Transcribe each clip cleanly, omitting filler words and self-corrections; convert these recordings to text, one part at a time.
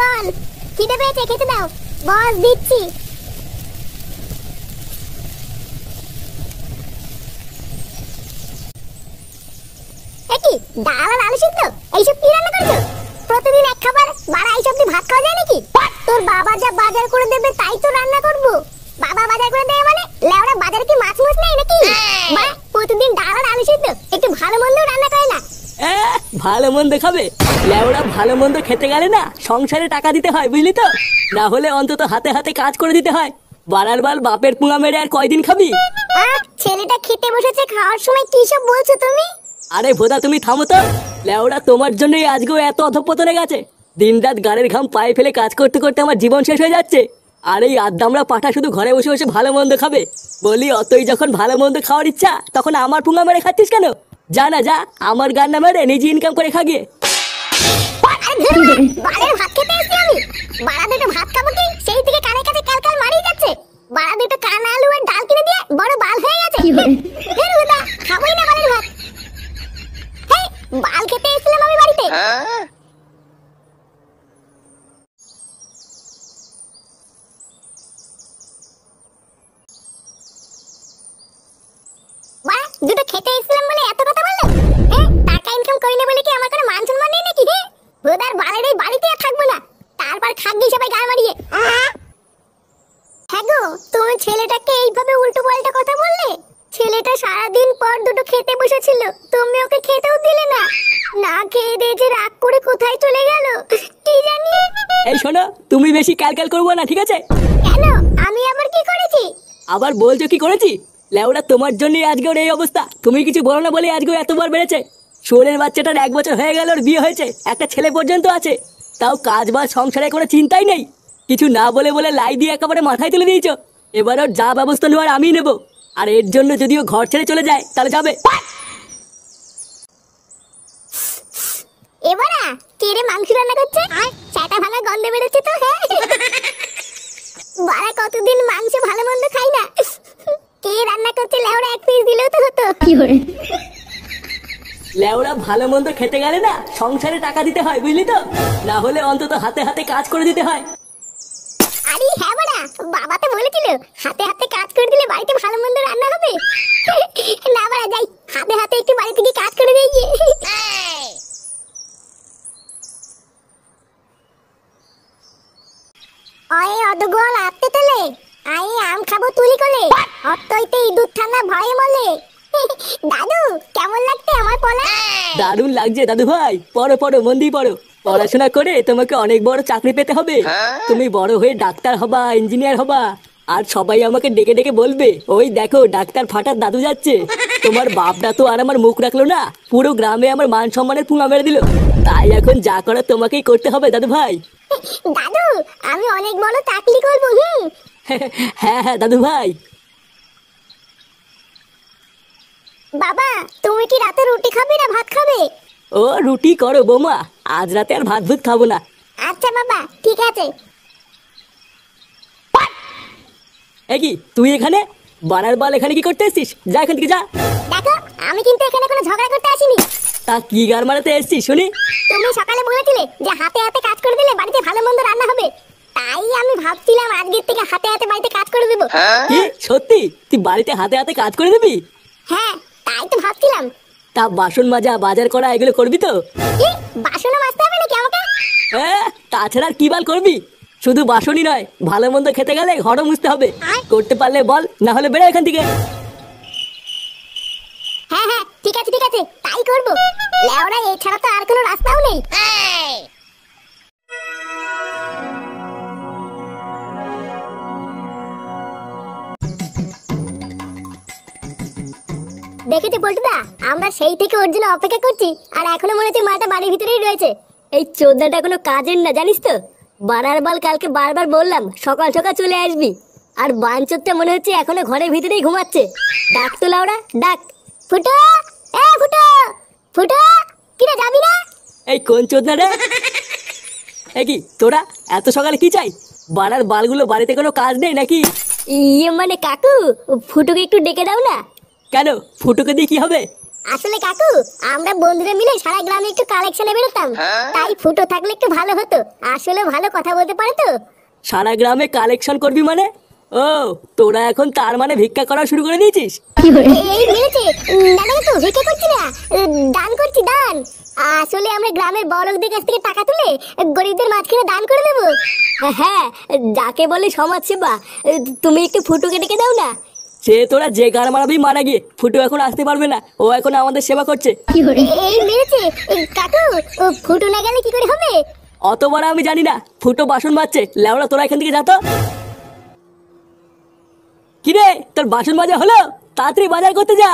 বল, খিদে পেয়েছে, খেতে দাও। বস, দিচ্ছি। কি ডাল আর আলু সিদ্ধ, এইসব কি রান্না করছো? প্রতিদিন এক খাবার, বাড়া এইসব দিয়ে ভাত খাওয়া যায় নাকি? তোর বাবা যা বাজার করে দেবে তাই তো রান্না করবো। বাবা বাজার করে দেবে মানে লেওড়া বাজারে কি মাছ মুছ নেই নাকি? বাড়া প্রতিদিন ডাল আর আলু সিদ্ধ, একটু ভালো মন্দ রান্না করে না। ভালো মন্দ খাবে? লেওড়া ভালো মন্দ খেতে গেলে না সংসারে টাকা দিতে হয়, বুঝলি তো? না হলে অন্তত হাতে হাতে কাজ করে দিতে হয়। বাড়ার বাল বাপের পুঙা মেরে আর কয়দিন খাবি? ছেলেটা খেতে বসেছে, খাওয়ার সময় কি সব বলছো তুমি? আরে ভোদা তুমি থামো তো। লেওড়া তোমার জন্যই আজকেও এত অধঃপতনে গেছে। দিনরাত গাড়ির ঘাম পায়ে ফেলে কাজ করতে করতে আমার জীবন শেষ হয়ে যাচ্ছে। আর এই আদ্দামরা পাঠা শুধু ঘরে বসে বসে ভালো মন্দ খাবে। বলি অতই যখন ভালো মন্দ খাওয়ার ইচ্ছা, তখন আমার পুঙা মেরে খাচ্ছিস কেন? যা না যা, আমার গান না মেরে নিজে ইনকাম করে খা গিয়ে। বাড়ির ভাত খেতে এসেছি আমি। বাড়া দুটো ভাত খাবো কি, সেই থেকে কানের কাছে ক্যালকাল মারিয়ে যাচ্ছে। বাড়া দুটো কান আলু আর ডাল কিনে দিয়ে বড় বাল হয়ে গেছে। খাবোই না বাড়ির ভাত। বাল খেতে এসেছিলাম আমি বাড়িতে। দুটো খেতে এসেছিলাম বলে এত কথা বললে? টাকা ইনকাম করি না বলে কি আমার কোনো মান সম্মান নেই নাকি? ভোদার বালের এই বাড়িতে আর থাকবো না, তারপর খাগি সবাই গাল মারিয়ে। হ্যাঁ গো, তুমি ছেলেটাকে এইভাবে উল্টো পাল্টা কথা বললে? ছেলেটা সারাদিন পর দুটো খেতে বসেছিল, তুমি ওকে খেতেও দিলে না। না খেয়ে দিয়ে যে রাগ করে কোথায় চলে গেল কি জানি। এই শোনো, তুমি বেশি ক্যালক্যাল করবো না, ঠিক আছে? কেন, আমি আবার কি করেছি? আবার বলছো কি করেছি? লেওড়া তোমার জন্যই আজকে ওর এই অবস্থা। তুমি কিছু বলো না বলে আজকে এতবার বেড়েছে। শোনের বাচ্চাটার 1 বছর হয়ে গেল, ওর বিয়ে হয়েছে, একটা ছেলে পর্যন্ত আছে। তাও কাজ বাজ সংসারে কোনো চিন্তাই নেই। কিছু না বলে বলে লাই দিয়ে একেবারে মাথায় তুলে দিয়েছো। এবার ওর যা ব্যবস্থা নেওয়ার আমিই নেবো। আর এর জন্য যদি ও ঘর ছেড়ে চলে যায় তাহলে যাবে। এবারে কে রে মাংস রান্না করছে? চাটা ভাঙা গন্ধ বেরোচ্ছে তো। হ্যাঁ বাড়া কতদিন মাংস ভালো মন্দ খাই না। কে রান্না করছে লেওড়া, এক পিস দিলেও তো হতো। লেওড়া ভালো মন্দ খেতে গেলে না সংসারে টাকা দিতে হয়, বুঝলি তো? না হলে অন্তত হাতে হাতে কাজ করে দিতে হয়। আরে হ্যাঁ বাড়া, বাবা তো বলেছিল হাতে হাতে কাজ করে দিলে বাড়িতে ভালো মন্দ রান্না হবে। না বাড়া, যাই হাতে হাতে একটু বাড়ি থেকে কাজ করে দিয়ে গিয়ে। আয় অদগল আতে তেলে, আয় আম খাবো তুলি কোলে, অতইতে ইঁদুর ঠান্ডা ভয়ে মলে। দাদু কেমন লাগছে আমার পলা? দারুণ লাগছে দাদু ভাই। পড়ো পড়ো, মন দিয়ে পড়ো। পড়াশোনা করে তোমাকে অনেক বড় চাকরি পেতে হবে। তুমি বড় হয়ে ডাক্তার হবা, ইঞ্জিনিয়ার হবা। আর সবাই আমাকে ডেকে ডেকে বলবে, ওই দেখো ডাক্তার ফাটার দাদু যাচ্ছে। তোমার বাপটা তো আর আমার মুখ রাখলো না, পুরো গ্রামে আমার মান সম্মানের পুঙা মেরে দিল। তাই এখন যা করার তোমাকেই করতে হবে দাদু ভাই। দাদু আমি অনেক বড় চাকরি করবো। হ্যাঁ হ্যাঁ দাদু ভাই। বাবা তুমি কি রাতে রুটি খাবে না ভাত খাবে? ও রুটি করো বৌমা, আজ রাতে আর ভাত ভুত খাবো না। আচ্ছা বাবা ঠিক আছে। কি তুই এখানে? বানার বাল এখানে কি করতে এসছিস? যা এখান থেকে যা। দেখো আমি কিন্তু এখানে কোনো ঝগড়া করতে আসিনি। তা কি গার মারাতে এসছিস শুনি? তুমি সকালে বলেছিলে যে হাতে হাতে কাজ করে দিলে বাড়িতে ভালো মন্দ রান্না হবে, তাই আমি ভাবছিলাম আজকের থেকে হাতে হাতে বাড়িতে কাজ করে দেবো। কি সত্যি তুই বাড়িতে হাতে হাতে কাজ করে দিবি? হ্যাঁ তাই তো ভাবছিলাম। তা বাসন মাজা, বাজার করা এগুলো করবি তো? কি বাসনও মাজতে হবে নাকি আমাকে? তাছাড়া আর কি বাল করবি? শুধু বাসনই নয়, ভালো মন্দ খেতে গেলে ঘরও মুছতে হবে। করতে পারলে বল, না হলে বেরো এখান থেকে। হ্যাঁ হ্যাঁ ঠিক আছে ঠিক আছে, তাই করবো। লেওড়া এছাড়া তো আর কোনো রাস্তাও নেই। দেখেছি বলটুদা, আমরা সেই থেকে ওর জন্য অপেক্ষা করছি, আর এখনো মনে হচ্ছে মাটা বাড়ির ভিতরেই রয়েছে। এই চোদনাটা কোনো কাজের না জানিস তো। বানার বাল কালকে বারবার বললাম সকাল সকাল চলে আসবি, আর বাঞ্চোরটা মনে হচ্ছে এখনো ঘরের ভিতরেই ঘুমাচ্ছে। ডাক তো লাউড়া ডাক। ফুটো, এ ফুটো, ফুটো, কিরে যাবি না? এই কোন চোদনা রে? কি তোরা এত সকালে কি চাই? বানার বালগুলো বাড়িতে কোনো কাজ নেই নাকি? ইয়ে মানে কাকু, ফুটোকে একটু ডেকে দাও না। কেন, ফুটোকে দিয়ে কি হবে? আসলে কাকু আমরা বন্ধুরা মিলে সারা গ্রামে একটু কালেকশনে বেরোতাম, তাই ফুটো থাকলে একটু ভালো হতো। আসলে ভালো কথা বলতে পারে তো। সারা গ্রামে কালেকশন করবি মানে? ও, তোরা এখন তার মানে ভিক্ষা করা শুরু করে দিয়েছিস? এই মেরেছে না না তো ভিক্ষা করছি না, দান করছি দান। আসলে আমরা গ্রামের বড়লোকদের কাছ থেকে টাকা তুলে গরিবদের মাঝখানে দান করে দেবো। হ্যাঁ, যাকে বলে সমাজ সেবা। তুমি একটু ফুটুকে ডেকে দাও না। সে তোরা যে গান মারাবি মারা গিয়ে, ফুটো এখন আসতে পারবে না, ও এখন আমাদের সেবা করছে। এই মেরেছে কাকু, ও ফুটো না গেলে কি করে হবে? অত বড় আমি জানি না, ফুটো বাসন মাজছে। লেওড়া তোরা এখান থেকে যা তো। কিরে, তোর বাসন মাজা হলো? তাড়াতাড়ি বাজার করতে যা।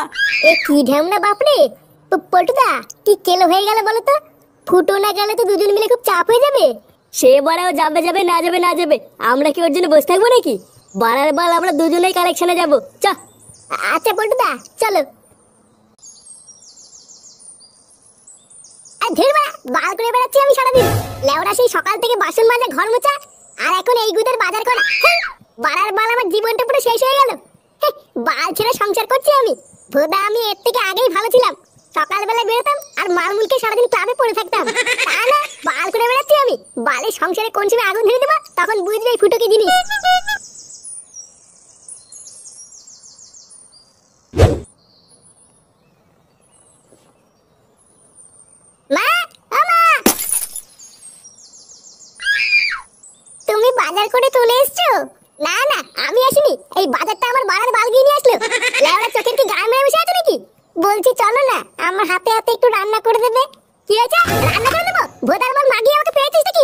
এ কি ঢ্যামনা বাপরে! পটুদা কি কেলো হয়ে গেল বলো তো? ফুটো না গেলে তো দুজন মিলে খুব চাপ হয়ে যাবে। সে বাড়াও যাবে যাবে না যাবে না যাবে, আমরা কি ওর জন্য বসে থাকবো নাকি? বাড়ার বাল আমরা দুজনেই কালেকশনে যাবো। চ। আচ্ছা পটুদা চলো। আর ধীরবা বাল করে বেড়াচ্ছি আমি সারাদিন। লেওরা সেই সকাল থেকে বাসন মাজা ঘর মোছা, আর এখন এই গুদের বাজার করা। বাড়ার বাল আমার জীবনটা পুরো শেষ হয়ে গেল। বাল ছেড়ে সংসার করছি আমি। ভোদা আমি এর থেকে আগেই ভালো ছিলাম। সকালবেলা বেরোতাম আর মালমুলকে সারাদিন ক্লাবে পড়ে থাকতাম। তা না, বাল করে বেড়াচ্ছি আমি। বালের সংসারে কোন সময় আগুন ধরে দেবো তখন বুঝবে এই ফুটো কি জিনিস। মা, ও মা, তুমি বাজার করে চলে এসছো? না না আমি আসিনি, এই বাজারটা আমার বাড়ার বাল গিয়ে নিয়ে আসলো। লেওড়া চোখের কি গায়ে মেরে বসে আছো নাকি? বলছি চলো না, আমার হাতে হাতে একটু রান্না করে দেবে। কি হয়েছে, রান্না করে দেবো? ভোদার বাল মাগিয়ে আমাকে পেয়েছিস নাকি?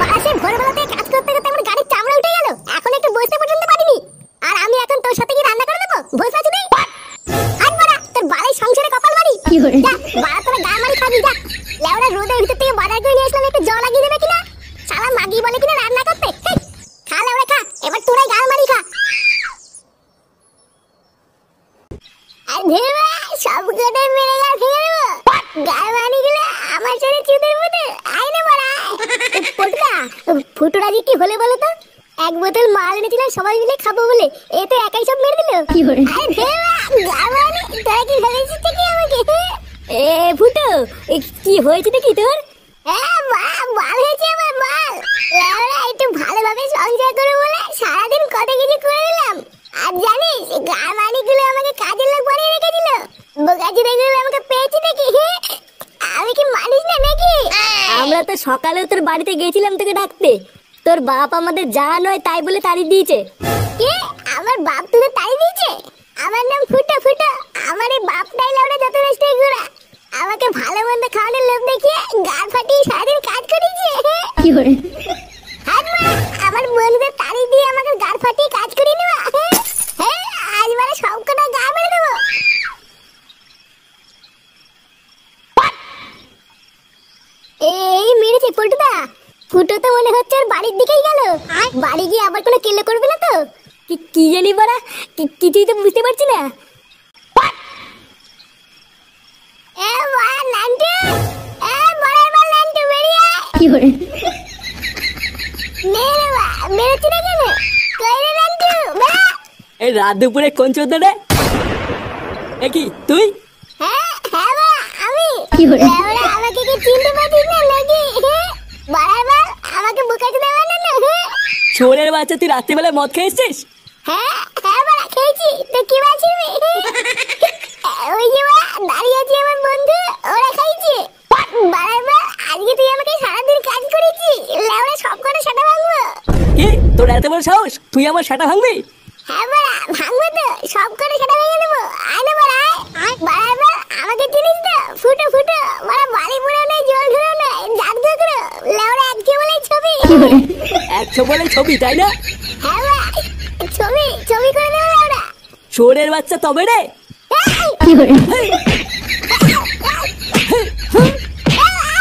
বাসে ভোরবেলা থেকে কাজ করতে করতে আমার গাড়ির চামড়া উঠে গেল, এখন একটু বসতে পর্যন্ত পারিনি। আর আমি এখন তোর সাথে কি রান্না করে দেবো? বসে আছো তুই? হাত বাড়া, তোর বাড়ির সংসারে কপাল মারি। যা বাড়া, তোরা গায়ে মারি খাবি যা। লেওড়া রোদের ভিতর থেকে বাজার করে নিয়ে আসলাম, একটু জল লাগিয়ে দেবে কিনা? শালা মাগি বলে কিনা রান্না করতে। খা লেওড়া খা, এবার তোরাই গায়ে মারি খা। আর ধীরবা সব কটাই মেরে গা ভেঙে দেবো। গায়ে মারি গেলে আমার সাথে চুদের মধ্যে আয় না মারা। পটুদা ফুটোরা যে কি হলে বলো তো? এক বোতল মাল এনেছিলাম সবাই মিলে খাবো বলে, এ তো একাই সব মেরে দিল। আরে ধীরবা গায়ে মারি, তোরা কি ভেবেছিস কি আমাকে? এ ফুটো, কি হয়েছে নাকি তোর? হ্যাঁ মা, মাল হয়েছে আমার মাল। লেওড়া একটু ভালোভাবে সংসার করে বলে সারাদিন কত কিছু করে দিলাম। আর জানিস গামানি গুলো আমাকে কাজের লোক বানিয়ে রেখেছিল। বোকাচোদা গুলো আমাকে পেয়েছি নাকি? আমি কি মানিস না নাকি? আমরা তো সকালেও তোর বাড়িতে গেছিলাম তোকে ডাকতে। তোর বাপ আমাদের যা নয় তাই বলে তাড়িয়ে দিয়েছে। কে? আমার বাপ তুলে তাড়িয়ে দিয়েছে? আমার নাম ফুটো ফুটো, আমার এই বাপটাই লেওড়া যত রাস্তায় ঘোরা। আমাকে ভালো মন্দ খাওয়ানোর লোভ দেখিয়ে গাল ফাটিয়ে সারাদিন কাজ করেছে। আমার বন্ধুদের তাড়িয়ে দিয়ে আমাকে গাল ফাটিয়ে কাজ করিয়ে নেওয়া। হ্যাঁ আজ মানে সব কটা গা মেরে দেবো। এই মেরেছে পল্টুদা। ফুটো তো মনে হচ্ছে ওর বাড়ির দিকেই গেল। বাড়ি গিয়ে আবার কোনো কেলো করবে না তো? কি জানি বাড়া, কিছুই তো বুঝতে পারছি না। এ মা নান্টু, এ বড় বড় নান্টু বেরিয়ে আয়। মেরে মা, মেরেছি না কেন? কই রে নান্টু, বেরা। এই রাত দুপুরে কোন চোদ্দ রে? এ কি তুই? হ্যাঁ হ্যাঁ মা আমি। লেওড়া আমাকে কি চিনতে পারছিস না নাকি? বারবার আমাকে বোকাচোদা বানানো। চোরের বাচ্চা, তুই রাত্রিবেলায় মদ খেয়ে এসছিস? হ্যাঁ হ্যাঁ বাড়া খেয়েছি, তো কি বাঁচিবি? ওই যে মা দাঁড়িয়ে আছে আমার বন্ধু, ওরা খাইছে। বারবার আজকে তুই আমাকে সারাদিন কাজ করেছি, লেওড়া সব করে সেটা ভাঙবো। কি তোর এত বড় সাহস, তুই আমার সেটা ভাঙবি? হ্যাঁ বাড়া ভাঙবো তো, সব করে সেটা ভেঙে দেবো। আয় না বাড়া আয়। বারবার আমাকে চিনিস তো? ফুটো ফুটো, বাড়া বাড়ি পুরো নেই, জল ধরো নেই, জাদু করো। লেওড়া একশো বলেই ছবি। 100 বলে ছবি, তাই না? হ্যাঁ বাড়া ছবি ছবি করে দেবো লেওড়া। চোরের বাচ্চা তবে রে। এই!